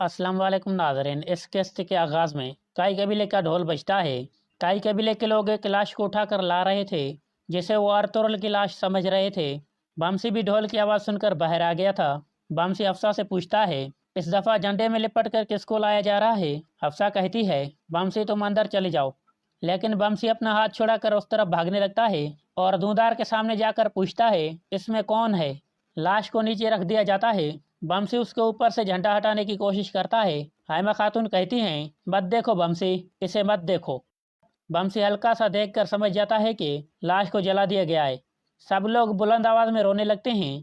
अस्सलाम वालेकुम नाज़रीन। इस किस्त के आगाज़ में काई कबीले का ढोल बजता है। काई कबीले के लोग एक लाश को उठाकर ला रहे थे जिसे वो अर्तुगरुल की लाश समझ रहे थे। बमसी भी ढोल की आवाज़ सुनकर बाहर आ गया था। बमसी हफ्सा से पूछता है, इस दफ़ा झंडे में लिपट कर किसको लाया जा रहा है? हफ्सा कहती है, बमसी तुम अंदर चले जाओ। लेकिन बमसी अपना हाथ छुड़ाकर उस तरफ भागने लगता है और धुआंधार के सामने जाकर पूछता है, इसमें कौन है? लाश को नीचे रख दिया जाता है। बमसी उसके ऊपर से झंडा हटाने की कोशिश करता है। हाइमा खातून कहती हैं, मत देखो बमसी, इसे मत देखो। बमसी हल्का सा देखकर समझ जाता है कि लाश को जला दिया गया है। सब लोग बुलंद आवाज में रोने लगते हैं।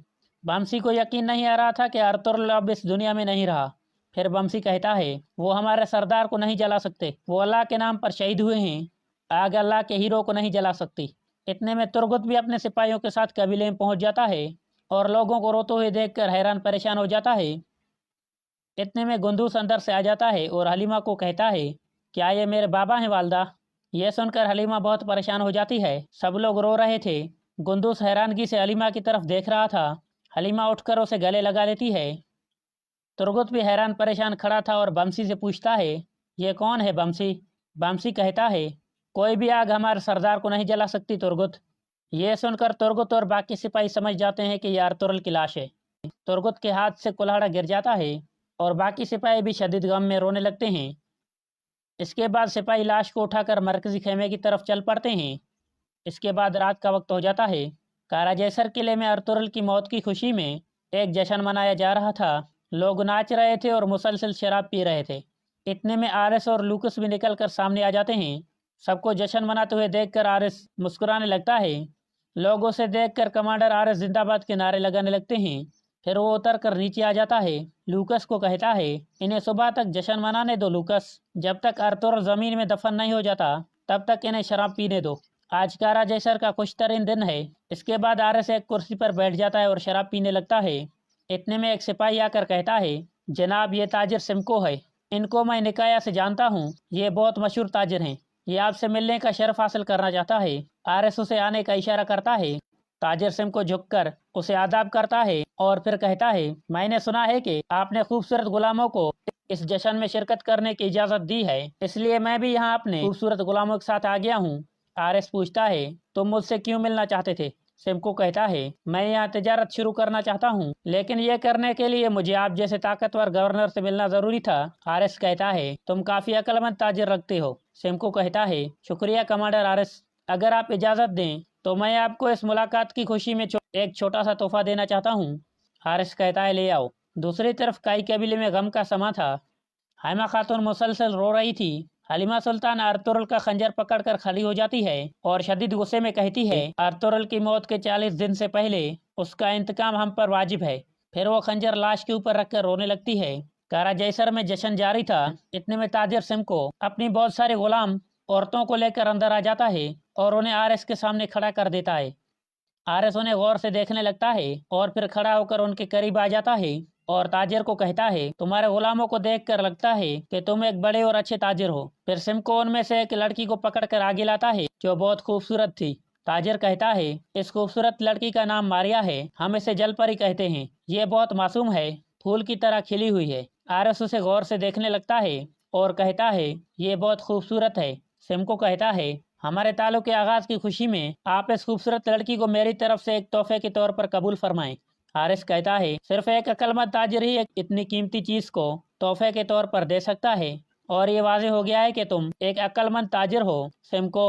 बमसी को यकीन नहीं आ रहा था कि अर्तुगरुल अब इस दुनिया में नहीं रहा। फिर बमसी कहता है, वो हमारे सरदार को नहीं जला सकते, वो अल्लाह के नाम पर शहीद हुए हैं, आग अल्लाह के हीरो को नहीं जला सकती। इतने में तुरगुत भी अपने सिपाहियों के साथ कबीले में पहुंच जाता है और लोगों को रोते हुए देखकर हैरान परेशान हो जाता है। इतने में गुंदूस अंदर से आ जाता है और हलीमा को कहता है, क्या ये मेरे बाबा हैं वालदा? यह सुनकर हलीमा बहुत परेशान हो जाती है। सब लोग रो रहे थे। गुंदूस हैरानगी से हलीमा की तरफ देख रहा था। हलीमा उठकर उसे गले लगा लेती है। तुरगुत भी हैरान परेशान खड़ा था और बमसी से पूछता है, ये कौन है बमसी? बमसी कहता है, कोई भी आग हमारे सरदार को नहीं जला सकती तुरगुत। ये सुनकर तुरगुत और बाकी सिपाही समझ जाते हैं कि यह अर्तुगरुल की लाश है। तुरगुत के हाथ से कुल्हाड़ा गिर जाता है और बाकी सिपाही भी शदीद गम में रोने लगते हैं। इसके बाद सिपाही लाश को उठाकर मरकजी खेमे की तरफ चल पड़ते हैं। इसके बाद रात का वक्त हो जाता है। काराजैसर किले में अर्तुगरुल की मौत की खुशी में एक जश्न मनाया जा रहा था। लोग नाच रहे थे और मुसलसल शराब पी रहे थे। इतने में आरिस और लूकस भी निकल कर सामने आ जाते हैं। सबको जश्न मनाते हुए देखकर आरिस मुस्कुराने लगता है। लोगों से देखकर कमांडर आरिस जिंदाबाद के नारे लगाने लगते हैं। फिर वो उतर कर नीचे आ जाता है। लूकस को कहता है, इन्हें सुबह तक जश्न मनाने दो लूकस, जब तक अर्तुगरुल जमीन में दफन नहीं हो जाता तब तक इन्हें शराब पीने दो। आज काराजैसर का खुशतरीन दिन है। इसके बाद आरिस एक कुर्सी पर बैठ जाता है और शराब पीने लगता है। इतने में एक सिपाही आकर कहता है, जनाब ये ताजिर सिमको है, इनको मैं निकाया से जानता हूँ, ये बहुत मशहूर ताजिर हैं, ये आपसे मिलने का शर्फ हासिल करना चाहता है। आरिस उसे आने का इशारा करता है। ताजिर सिमको झुककर उसे आदाब करता है और फिर कहता है, मैंने सुना है कि आपने खूबसूरत गुलामों को इस जश्न में शिरकत करने की इजाजत दी है, इसलिए मैं भी यहाँ अपने खूबसूरत गुलामों के साथ आ गया हूँ। आरिस पूछता है, तुम मुझसे क्यों मिलना चाहते थे? सिमको कहता है, मैं यहाँ तिजारत शुरू करना चाहता हूँ, लेकिन ये करने के लिए मुझे आप जैसे ताकतवर गवर्नर से मिलना जरूरी था। आरिस कहता है, तुम काफी अक्लमंद ताजिर रखते हो। सिमको कहता है, शुक्रिया कमांडर आरिस, अगर आप इजाजत दें तो मैं आपको इस मुलाकात की खुशी में एक छोटा सा तोहफा देना चाहता हूँ। आरिस कहता है, ले आओ। दूसरी तरफ काई कबीले में गम का समा था। हाइमा खातून मुसलसल रो रही थी। हलीमा सुल्तान अर्तुगरुल का खंजर पकड़कर खड़ी हो जाती है और शदीद गुस्से में कहती है, अर्तुगरुल की मौत के 40 दिन से पहले उसका इंतकाम हम पर वाजिब है। फिर वो खंजर लाश के ऊपर रखकर रोने लगती है। काराजैसर में जश्न जारी था। इतने में ताजिर सिमको अपनी बहुत सारे गुलाम औरतों को लेकर अंदर आ जाता है और उन्हें आरिस के सामने खड़ा कर देता है। आरिस उन्हें गौर से देखने लगता है और फिर खड़ा होकर उनके करीब आ जाता है और ताजिर को कहता है, तुम्हारे गुलामों को देखकर लगता है कि तुम एक बड़े और अच्छे ताजिर हो। फिर सिमको उनमें से एक लड़की को पकड़कर आगे लाता है जो बहुत खूबसूरत थी। ताजिर कहता है, इस खूबसूरत लड़की का नाम मारिया है, हम इसे जलपरी कहते हैं। ये बहुत मासूम है, फूल की तरह खिली हुई है। आरिस उसे गौर से देखने लगता है और कहता है, ये बहुत खूबसूरत है। सिमको कहता है, हमारे ताल्लुक के आगाज की खुशी में आप इस खूबसूरत लड़की को मेरी तरफ से एक तोहफे के तौर पर कबूल फरमाएं। आरिस कहता है, सिर्फ एक अक्लमंद ताजिर ही इतनी कीमती चीज को तोहफे के तौर पर दे सकता है और ये वाज़ेह हो गया है कि तुम एक अक्लमंद ताजिर हो। सिमको,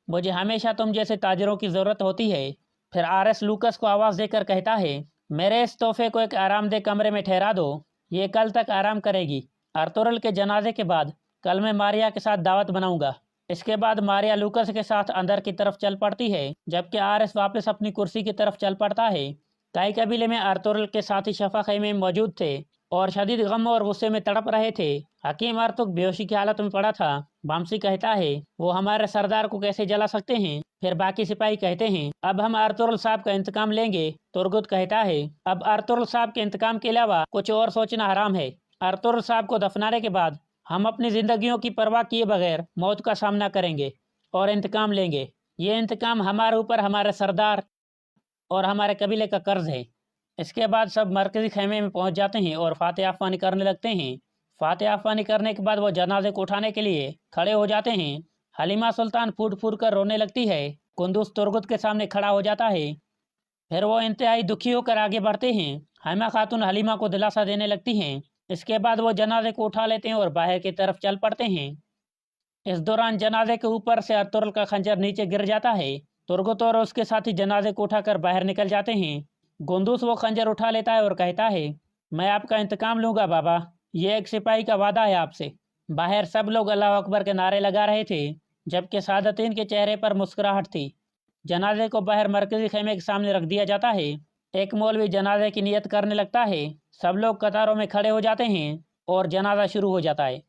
मुझे हमेशा तुम जैसे ताजिरों की जरूरत होती है। फिर आरिस लूकस को आवाज देकर कहता है, मेरे इस तोहफे को एक आरामदेह कमरे में ठहरा दो, ये कल तक आराम करेगी। अर्तुगरुल के जनाजे के बाद कल मैं मारिया के साथ दावत बनाऊंगा। इसके बाद मारिया लूकस के साथ अंदर की तरफ चल पड़ती है, जबकि आरिस वापस अपनी कुर्सी की तरफ चल पड़ता है। काई कबीले में अर्तुगरुल के साथी शफा खैमे में मौजूद थे और शदीद गम और गुस्से में तड़प रहे थे। हकीम अर्तुग बेहोशी की हालत में पड़ा था। बमसी कहता है, वो हमारे सरदार को कैसे जला सकते हैं? फिर बाकी सिपाही कहते हैं, अब हम अर्तुगरुल साहब का इंतकाम लेंगे। तुरगुत कहता है, अब अर्तुगरुल साहब के इंतकाम के अलावा कुछ और सोचना हराम है। अर्तुगरुल साहब को दफनाने के बाद हम अपनी जिंदगियों की परवाह किए बगैर मौत का सामना करेंगे और इंतकाम लेंगे। ये इंतकाम हमारे ऊपर हमारे सरदार और हमारे कबीले का कर्ज है। इसके बाद सब मरकजी खेमे में पहुंच जाते हैं और फातिहा अफवानी करने लगते हैं। फातिहा पानी करने के बाद वो जनाजे को उठाने के लिए खड़े हो जाते हैं। हलीमा सुल्तान फूट फूट कर रोने लगती है। कुंदूस तुर्गुत के सामने खड़ा हो जाता है। फिर वो इंतहाई दुखी होकर आगे बढ़ते हैं। हैमा खातून हलीमा को दिलासा देने लगती हैं। इसके बाद वो जनाजे को उठा लेते हैं और बाहर की तरफ चल पड़ते हैं। इस दौरान जनाजे के ऊपर से अर्तुगरुल का खंजर नीचे गिर जाता है। तुर्गुत और उसके साथी जनाजे को उठाकर बाहर निकल जाते हैं। कुंदूस वो खंजर उठा लेता है और कहता है, मैं आपका इंतकाम लूँगा बाबा, ये एक सिपाही का वादा है आपसे। बाहर सब लोग अल्लाह अकबर के नारे लगा रहे थे, जबकि सादतीन के चेहरे पर मुस्कुराहट थी। जनाजे को बाहर मरकजी खेमे के सामने रख दिया जाता है। एक मौलवी जनाजे की नियत करने लगता है। सब लोग कतारों में खड़े हो जाते हैं और जनाजा शुरू हो जाता है।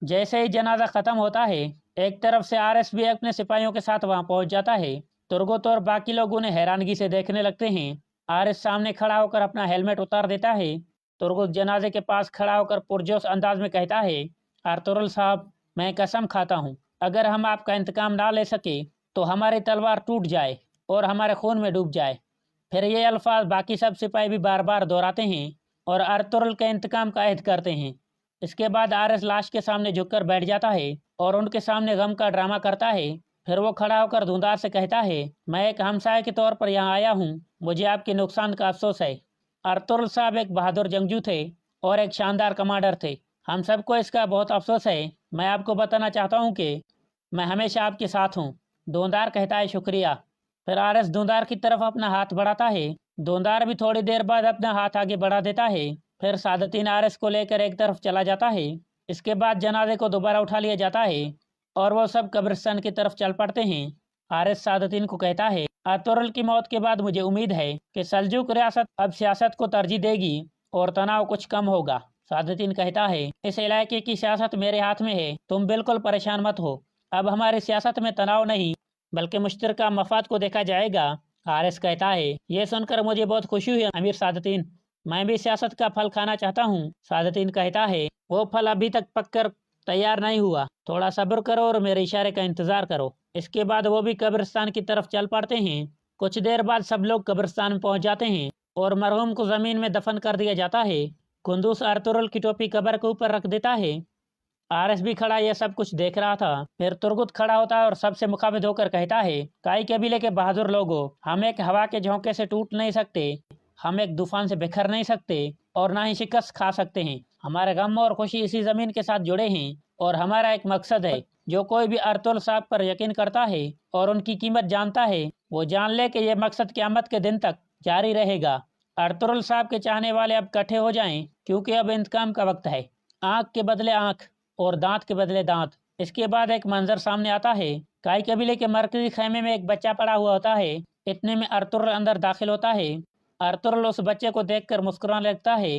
जैसे ही जनाजा ख़त्म होता है, एक तरफ से आरएस भी अपने सिपाहियों के साथ वहां पहुंच जाता है। तुर्गुत और बाकी लोग उन्हें हैरानगी से देखने लगते हैं। आरएस सामने खड़ा होकर अपना हेलमेट उतार देता है। तुर्गुत जनाजे के पास खड़ा होकर पुरजोश अंदाज में कहता है, अर्तुगरुल साहब, मैं कसम खाता हूँ, अगर हम आपका इंतकाम ना ले सके तो हमारी तलवार टूट जाए और हमारे खून में डूब जाए। फिर ये अल्फाज बाकी सब सिपाही भी बार बार दोहराते हैं और अर्तुगरुल के इंतकाम का अहद करते हैं। इसके बाद आरएस लाश के सामने झुककर बैठ जाता है और उनके सामने गम का ड्रामा करता है। फिर वो खड़ा होकर धुंधार से कहता है, मैं एक हमसाये के तौर पर यहाँ आया हूँ, मुझे आपके नुकसान का अफसोस है। अर्तुगरुल साहब एक बहादुर जंगजू थे और एक शानदार कमांडर थे। हम सबको इसका बहुत अफसोस है। मैं आपको बताना चाहता हूँ कि मैं हमेशा आपके साथ हूँ। धुंधार कहता है, शुक्रिया। फिर आरएस धुंधार की तरफ अपना हाथ बढ़ाता है। धुंधार भी थोड़ी देर बाद अपना हाथ आगे बढ़ा देता है। फिर सादतीन आरएस को लेकर एक तरफ चला जाता है। इसके बाद जनाजे को दोबारा उठा लिया जाता है और वो सब कब्रिस्तान की तरफ चल पड़ते हैं। आरएस सादतीन को कहता है, अर्तुगरुल की मौत के बाद मुझे उम्मीद है कि सल्जूक रियासत अब सियासत को तरजीह देगी और तनाव कुछ कम होगा। सादतीन कहता है, इस इलाके की सियासत मेरे हाथ में है, तुम बिल्कुल परेशान मत हो। अब हमारी सियासत में तनाव नहीं बल्कि मुश्तरका मफाद को देखा जाएगा। आरएस कहता है, ये सुनकर मुझे बहुत खुशी हुई अमीर सादतीन, मैं भी सियासत का फल खाना चाहता हूँ। सादतीन कहता है, वो फल अभी तक पककर तैयार नहीं हुआ, थोड़ा सब्र करो और मेरे इशारे का इंतजार करो। इसके बाद वो भी कब्रिस्तान की तरफ चल पड़ते हैं। कुछ देर बाद सब लोग कब्रिस्तान में पहुंच जाते हैं और मरहूम को जमीन में दफन कर दिया जाता है। कुंदूस अर्तुगरुल की टोपी कब्र के ऊपर रख देता है। आरएस भी खड़ा यह सब कुछ देख रहा था। फिर तुर्गुत खड़ा होता है और सबसे मुखाबिद होकर कहता है, काई कबीले के बहादुर लोगों, हम एक हवा के झोंके से टूट नहीं सकते, हम एक तूफान से बिखर नहीं सकते और ना ही शिकस्त खा सकते हैं। हमारे गम और खुशी इसी जमीन के साथ जुड़े हैं और हमारा एक मकसद है। जो कोई भी अर्तुगरुल साहब पर यकीन करता है और उनकी कीमत जानता है, वो जान ले कि यह मकसद क़यामत के दिन तक जारी रहेगा। अर्तुगरुल साहब के चाहने वाले अब इकट्ठे हो जाएं, क्योंकि अब इंतकाम का वक्त है। आँख के बदले आँख और दांत के बदले दांत। इसके बाद एक मंजर सामने आता है। काई कबीले के मरकजी खेमे में एक बच्चा पड़ा हुआ होता है। इतने में अर्तुगरुल अंदर दाखिल होता है। अर्तुगरुल उस बच्चे को देखकर मुस्कुराने लगता है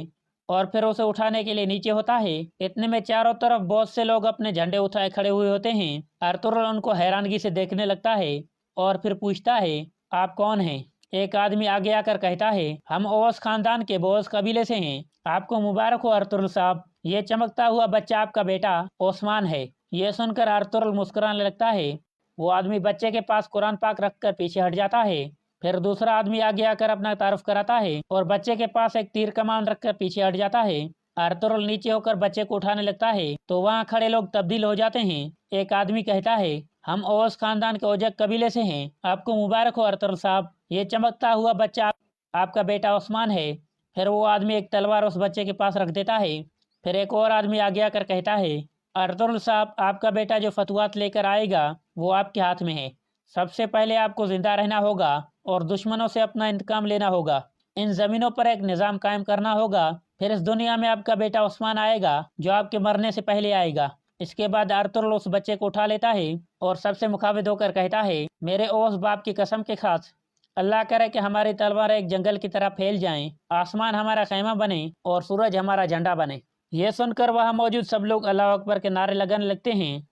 और फिर उसे उठाने के लिए नीचे होता है। इतने में चारों तरफ बहुत से लोग अपने झंडे उठाए खड़े हुए होते हैं। अर्तुगरुल उनको हैरानगी से देखने लगता है और फिर पूछता है, आप कौन हैं? एक आदमी आगे आकर कहता है, हम ओवस खानदान के बोस कबीले से हैं। आपको मुबारक हो अर्तुगरुल साहब, ये चमकता हुआ बच्चा आपका बेटा ओस्मान है। ये सुनकर अर्तुगरुल मुस्कुराने लगता है। वो आदमी बच्चे के पास कुरान पाक रखकर पीछे हट जाता है। फिर दूसरा आदमी आगे आकर अपना तारुफ कराता है और बच्चे के पास एक तीर कमान रखकर पीछे हट जाता है। अर्तुगरुल नीचे होकर बच्चे को उठाने लगता है तो वहाँ खड़े लोग तब्दील हो जाते हैं। एक आदमी कहता है, हम ओवस खानदान के ओजक कबीले से हैं। आपको मुबारक हो अर्तुगरुल साहब, ये चमकता हुआ बच्चा आपका बेटा ओस्मान है। फिर वो आदमी एक तलवार उस बच्चे के पास रख देता है। फिर एक और आदमी आगे आकर कहता है, अर्तुगरुल साहब, आपका बेटा जो फतवात लेकर आएगा वो आपके हाथ में है। सबसे पहले आपको जिंदा रहना होगा और दुश्मनों से अपना इंतकाम लेना होगा। इन ज़मीनों पर एक निज़ाम कायम करना होगा। फिर इस दुनिया में आपका बेटा उस्मान आएगा जो आपके मरने से पहले आएगा। इसके बाद अर्तुगरुल उस बच्चे को उठा लेता है और सबसे मुखाबिद होकर कहता है, मेरे ओस बाप की कसम के खास, अल्लाह करे कि हमारी तलवार एक जंगल की तरह फैल जाएं, आसमान हमारा खैमा बने और सूरज हमारा झंडा बने। यह सुनकर वहाँ मौजूद सब लोग अल्लाह अकबर के नारे लगाने लगते हैं।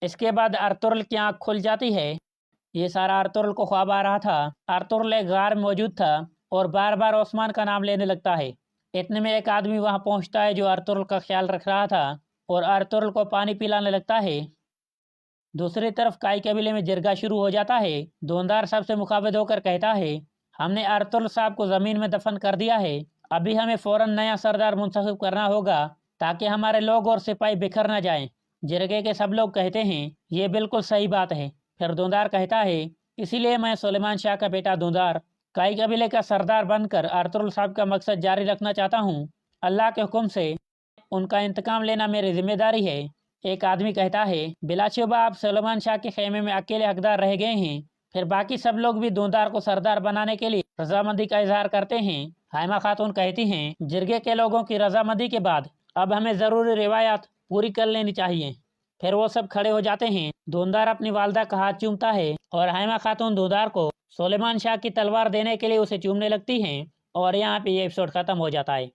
इसके बाद अर्तुगरुल की आँख खुल जाती है। ये सारा अर्तुगरुल को ख्वाब आ रहा था। अर्तुगरुल एक गार में मौजूद था और बार बार ओस्मान का नाम लेने लगता है। इतने में एक आदमी वहाँ पहुँचता है जो अर्तुगरुल का ख्याल रख रहा था और अर्तुगरुल को पानी पिलाने लगता है। दूसरी तरफ काई कबीले में जिरगा शुरू हो जाता है। धुंधार सबसे मुखाबिद होकर कहता है, हमने अर्तुगरुल साहब को ज़मीन में दफन कर दिया है। अभी हमें फ़ौरन नया सरदार मुंतखब करना होगा ताकि हमारे लोग और सिपाही बिखर न जाएं। जिरगे के सब लोग कहते हैं ये बिल्कुल सही बात है। फिर धुंधार कहता है इसीलिए मैं सुलेमान शाह का बेटा धुंधार काई कबीले का सरदार बनकर अर्तुगरुल साहब का मकसद जारी रखना चाहता हूँ। अल्लाह के हुक्म से उनका इंतकाम लेना मेरी जिम्मेदारी है। एक आदमी कहता है बिलाशुबा आप सुलेमान शाह के खेमे में अकेले हकदार रह गए हैं। फिर बाकी सब लोग भी धुंधार को सरदार बनाने के लिए रजामंदी का इजहार करते हैं। हाइमा खातून कहती हैं जिरगे के लोगों की रजामंदी के बाद अब हमें ज़रूरी रिवायात पूरी कर लेनी चाहिए। फिर वो सब खड़े हो जाते हैं। धुंधार अपनी वालदा का हाथ चूमता है और हाइमा खातून धुंधार को सुलेमान शाह की तलवार देने के लिए उसे चूमने लगती हैं और यहाँ पे ये एपिसोड ख़त्म हो जाता है।